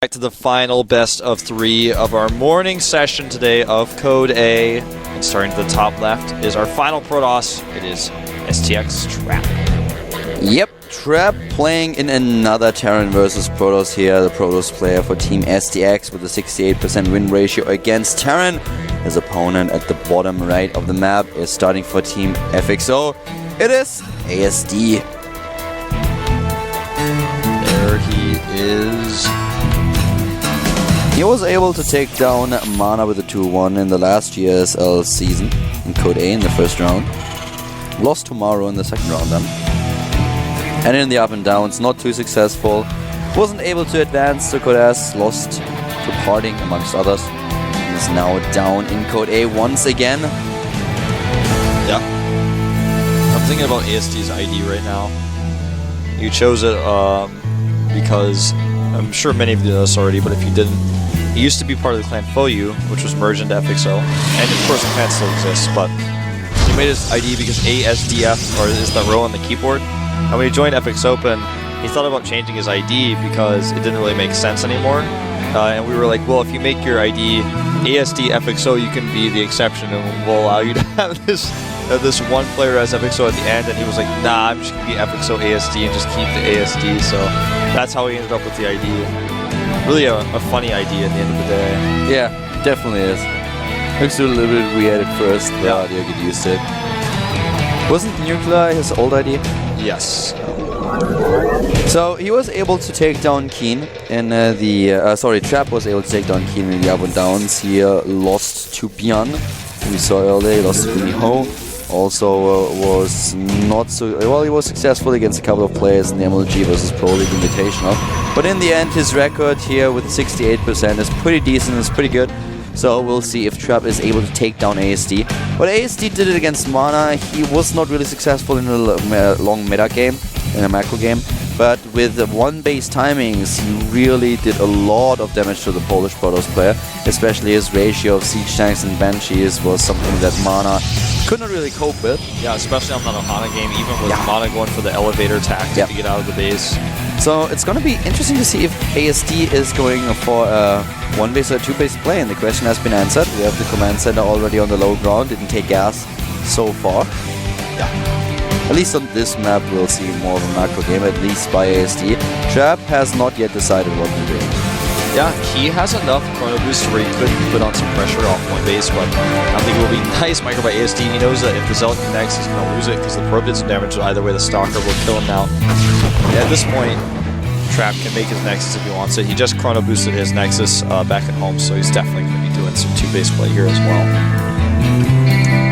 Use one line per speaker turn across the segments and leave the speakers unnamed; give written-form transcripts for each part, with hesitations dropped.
Back to the final best of 3 of our morning session today of Code A. And starting to the top left is our final Protoss. It is STX Trap.
Yep, Trap playing in another Terran versus Protoss here. The Protoss player for Team STX with a 68% win ratio against Terran. His opponent at the bottom right of the map is starting for Team FXO. It is ASD.
There he is.
He was able to take down Mana with a 2-1 in the last GSL season in Code A in the first round. Lost to Maru in the second round then. And in the up and downs, not too successful. Wasn't able to advance to Code S, lost to Parting amongst others. And is now down in Code A once again.
Yeah. I'm thinking about ASD's ID right now. You chose it because I'm sure many of you know this already, but if you didn't, he used to be part of the clan Foyu, which was merged into FXO, and of course the clan still exists, but he made his ID because ASDF, or is the row on the keyboard, and when he joined FX Open, he thought about changing his ID because it didn't really make sense anymore, and we were like, well, if you make your ID ASD FXO, you can be the exception, and we'll allow you to have this one player as FXO at the end, and he was like, nah, I'm just going to be FXO ASD and just keep the ASD, so that's how he ended up with the ID. Really a funny idea at the end of the day.
Yeah, definitely is. Looks a little bit weird at first, but you get used to it. Wasn't Nuclear his old ID?
Yes.
So he was able to take down Keen in Trap was able to take down Keen in the up and downs. He lost to Bian, we saw earlier, he lost to Miho. Also was not so well. He was successful against a couple of players in the MLG versus Pro League Invitational, but in the end, his record here with 68% is pretty decent. It's pretty good. So we'll see if Trap is able to take down ASD. But ASD did it against Mana. He was not really successful in a long meta game, in a macro game. But with the one base timings, he really did a lot of damage to the Polish Protoss player. Especially his ratio of siege tanks and banshees was something that Mana could not really cope with.
Yeah, especially on the Hana game, even with Mana going for the elevator tactic to get out of the base.
So it's going to be interesting to see if ASD is going for a one base or two base play, and the question has been answered. We have the command center already on the low ground, didn't take gas so far. Yeah. At least on this map we'll see more of a macro game, at least by ASD. Trap has not yet decided what to do.
Yeah, he has enough chrono boost where he could put on some pressure off one base, but I think it will be nice micro by ASD. He knows that if the Zealot connects, he's going to lose it because the probe did some damage, so either way the Stalker will kill him now. Yeah, at this point, Trap can make his Nexus if he wants it. He just chrono boosted his Nexus back at home, so he's definitely going to be doing some two-base play here as well.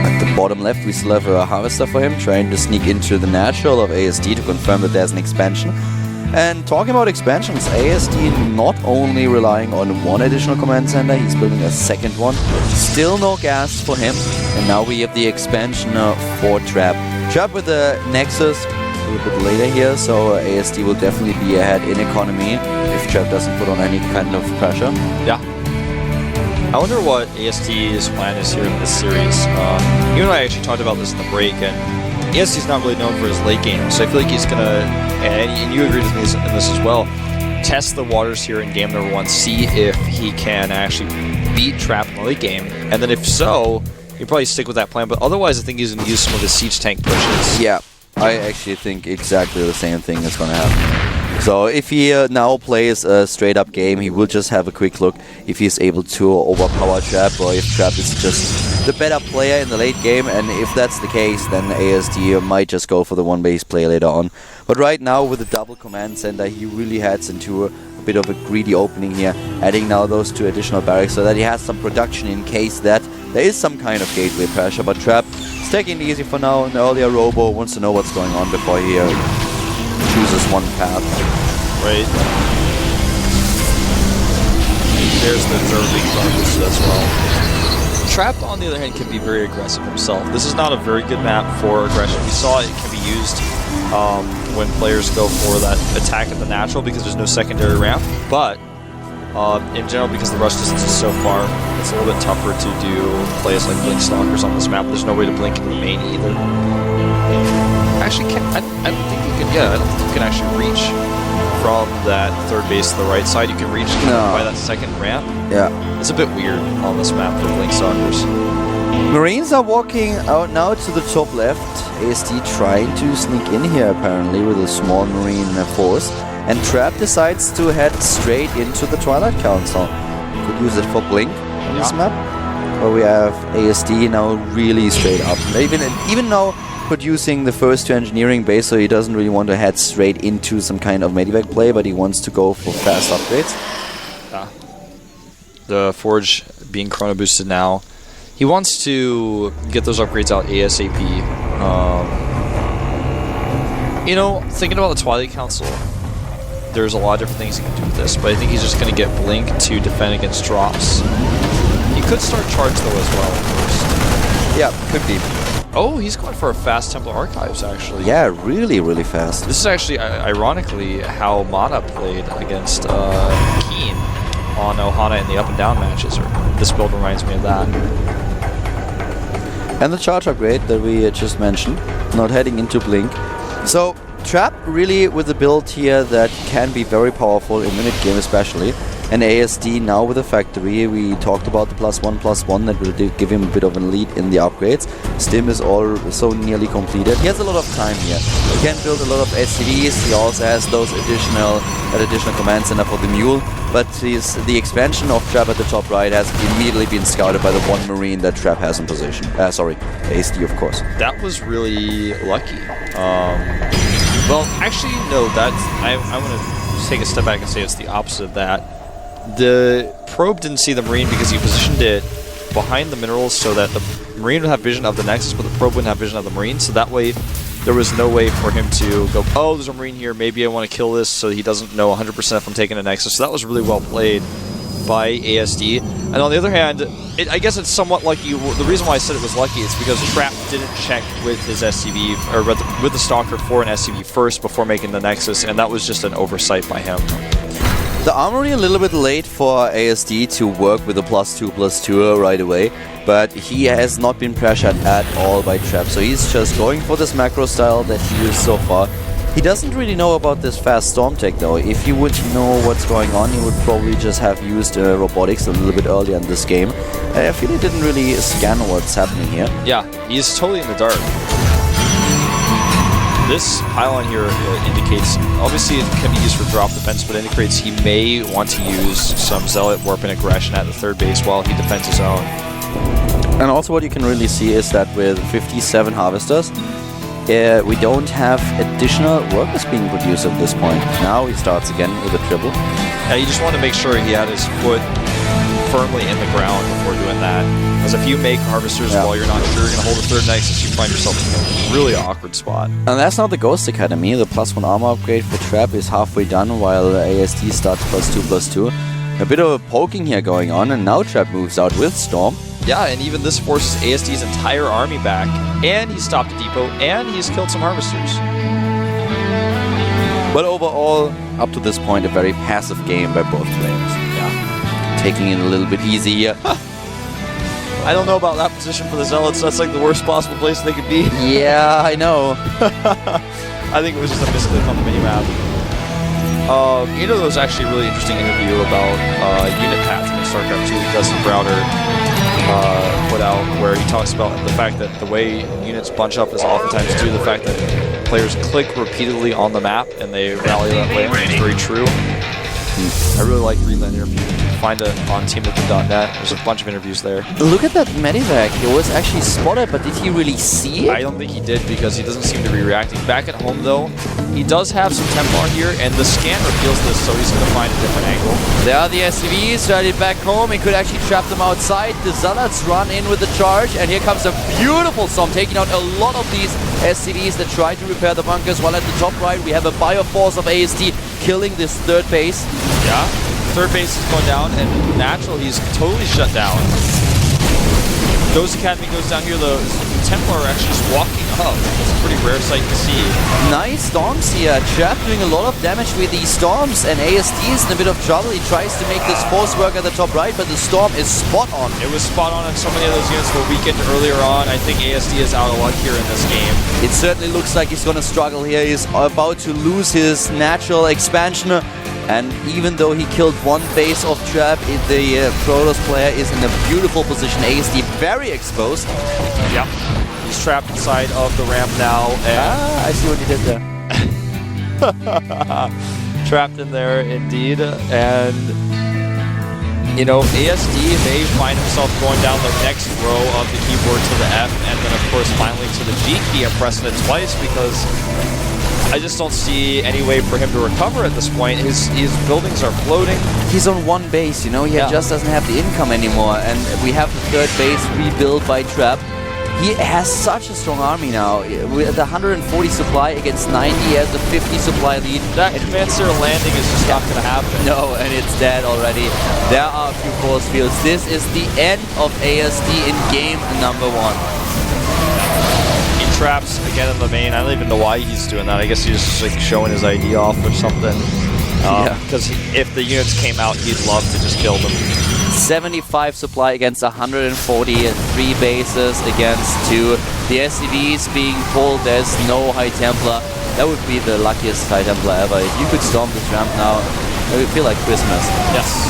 At the bottom left, we still have a Harvester for him, trying to sneak into the natural of ASD to confirm that there's an expansion. And talking about expansions, ASD not only relying on one additional command center, he's building a second one. Still no gas for him, and now we have the expansion for Trap. Trap with the Nexus a little bit later here, so ASD will definitely be ahead in economy if Trap doesn't put on any kind of pressure.
Yeah. I wonder what ASD's plan is here in this series. You and I actually talked about this in the break, and ASD's not really known for his late game, so I feel like he's going to, and you agreed with me in this as well, test the waters here in game number 1, see if he can actually beat Trap in the late game, and then if so, he'll probably stick with that plan, but otherwise I think he's going to use some of his siege tank pushes.
Yeah, I actually think exactly the same thing is going to happen. So if he now plays a straight up game, he will just have a quick look if he's able to overpower Trap, or if Trap is just the better player in the late game, and if that's the case, then ASD might just go for the one base play later on. But right now with the double command center, he really heads into a bit of a greedy opening here, adding now those 2 additional barracks so that he has some production in case that there is some kind of gateway pressure. But Trap is taking it easy for now. An earlier Robo wants to know what's going on before he chooses one path.
Right. There's the third big bonus as well. Trap, on the other hand, can be very aggressive himself. This is not a very good map for aggression. We saw it can be used when players go for that attack at the natural because there's no secondary ramp, but in general, because the rush distance is so far, it's a little bit tougher to do plays like Blink Stalkers on this map. There's no way to blink in the main either. Actually, I don't think you can. Yeah, I don't think you can actually reach from that third base to the right side, you can reach by that second ramp.
Yeah.
It's a bit weird on this map for Blink Stalkers.
Marines are walking out now to the top left. ASD trying to sneak in here apparently with a small Marine force. And Trap decides to head straight into the Twilight Council. Could use it for Blink on this map. Where we have ASD now really straight up. Even now producing the first 2 engineering base, so he doesn't really want to head straight into some kind of medevac play, but he wants to go for fast upgrades.
The Forge being chrono boosted now. He wants to get those upgrades out ASAP. You know, thinking about the Twilight Council, there's a lot of different things he can do with this, but I think he's just going to get Blink to defend against drops. He could start Charge, though, as well first.
Yeah, could be.
Oh, he's going for a fast Templar Archives, actually.
Yeah, really, really fast.
This is actually, ironically, how Mana played against Keen on Ohana in the up and down matches. This build reminds me of that.
And the charge upgrade that we just mentioned, not heading into Blink. So, Trap really with a build here that can be very powerful in minute game especially. And ASD now with a factory, we talked about the +1/+1 that will give him a bit of a lead in the upgrades. Stim is also nearly completed. He has a lot of time here. He can build a lot of SCVs, he also has those additional command center for the Mule, but the expansion of Trap at the top right has immediately been scouted by the 1 Marine that Trap has in position. Sorry, ASD of course.
That was really lucky. Well, actually, no, I want to take a step back and say it's the opposite of that. The probe didn't see the Marine because he positioned it behind the minerals so that the Marine would have vision of the Nexus, but the probe wouldn't have vision of the Marine, so that way there was no way for him to go, oh, there's a Marine here, maybe I want to kill this, so he doesn't know 100% if I'm taking a Nexus. So that was really well played by ASD. And on the other hand, I guess it's somewhat lucky. The reason why I said it was lucky is because Trap didn't check with his SCV, or with the Stalker for an SCV first before making the Nexus, and that was just an oversight by him.
The Armory a little bit late for ASD to work with the +2/+2 right away, but he has not been pressured at all by Trap, so he's just going for this macro style that he used so far. He doesn't really know about this fast storm tech though. If he would know what's going on, he would probably just have used robotics a little bit earlier in this game. I feel he didn't really scan what's happening here.
Yeah, he's totally in the dark. This pylon here indicates, obviously it can be used for drop defense, but indicates he may want to use some Zealot Warp and Aggression at the third base while he defends his own.
And also what you can really see is that with 57 Harvesters, we don't have additional workers being produced at this point. Now he starts again with a triple.
Yeah, you just want to make sure he had his foot firmly in the ground before doing that. Because if you make Harvesters while you're not sure you're going to hold a third Nexus, you find yourself in a really awkward spot.
And that's not the Ghost Academy. The +1 armor upgrade for Trap is halfway done while ASD starts +2/+2. A bit of a poking here going on, and now Trap moves out with Storm.
Yeah, and even this forces ASD's entire army back, and he stopped a depot, and he's killed some Harvesters.
But overall, up to this point, a very passive game by both players.
Yeah.
Taking it a little bit easy here.
I don't know about that position for the Zealots. That's like the worst possible place they could be.
Yeah, I know.
I think it was just a misclick on the minimap. You know, there was actually a really interesting interview about unit paths in StarCraft 2 that Dustin Browder put out, where he talks about the fact that the way units bunch up is oftentimes due to the fact that players click repeatedly on the map and they rally that way. It's very true. I really like reading that interview. Find it on teamliquid.net. There's a bunch of interviews there.
Look at that medevac. It was actually spotted, but did he really see it?
I don't think he did because he doesn't seem to be reacting. Back at home, though, he does have some Templar here, and the scan reveals this, so he's going to find a different angle.
There are the SCVs ready back home. He could actually trap them outside. The Zealots run in with the charge, and here comes a beautiful storm, taking out a lot of these SCVs that try to repair the bunkers. While at the top right, we have a Bioforce of ASD killing this third base.
Yeah. Third base is going down, and Natural, he's totally shut down. Ghost Academy goes down here, though. Templar are actually just walking up. It's a pretty rare sight to see.
Nice storms here. Trap doing a lot of damage with these storms, and ASD is in a bit of trouble. He tries to make this force work at the top right, but the storm is spot on.
It was spot on, and so many of those units were weakened earlier on. I think ASD is out of luck here in this game.
It certainly looks like he's going to struggle here. He's about to lose his natural expansion. And even though he killed one base of Trap, the Protoss player is in a beautiful position. ASD very exposed.
Yep. He's trapped inside of the ramp now. And
I see what he did there.
trapped in there indeed. And, you know, ASD may find himself going down the next row of the keyboard to the F, and then, of course, finally to the G key and pressing it twice, because I just don't see any way for him to recover at this point. His buildings are floating.
He's on one base, you know, he just doesn't have the income anymore, and we have the third base rebuilt by Trap. He has such a strong army now. With the 140 supply against 90, he has a 50 supply lead.
That advanced air landing is just not going to happen.
No, and it's dead already. There are a few force fields. This is the end of ASD in game number 1.
Traps again in the main. I don't even know why he's doing that. I guess he's just like showing his ID off or something. Because if the units came out, he'd love to just kill them.
75 supply against 140 and 3 bases against 2. The SCVs being pulled. There's no High Templar. That would be the luckiest High Templar ever. If you could storm this ramp now, it would feel like Christmas.
Yes.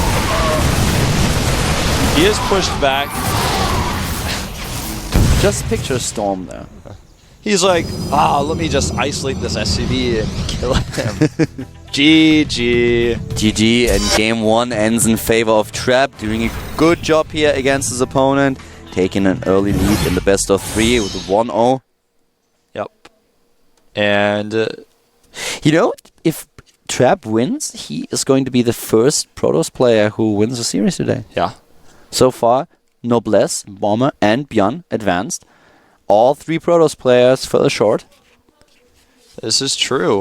He is pushed back.
Just picture Storm there.
He's like, let me just isolate this SCV and kill him. GG.
GG, and game 1 ends in favor of Trap, doing a good job here against his opponent, taking an early lead in the best of 3 with a 1-0.
Yep. And,
you know, if Trap wins, he is going to be the first Protoss player who wins the series today.
Yeah.
So far, Noblesse, Bomber, and Björn advanced. All 3 Protoss players fell short.
This is true.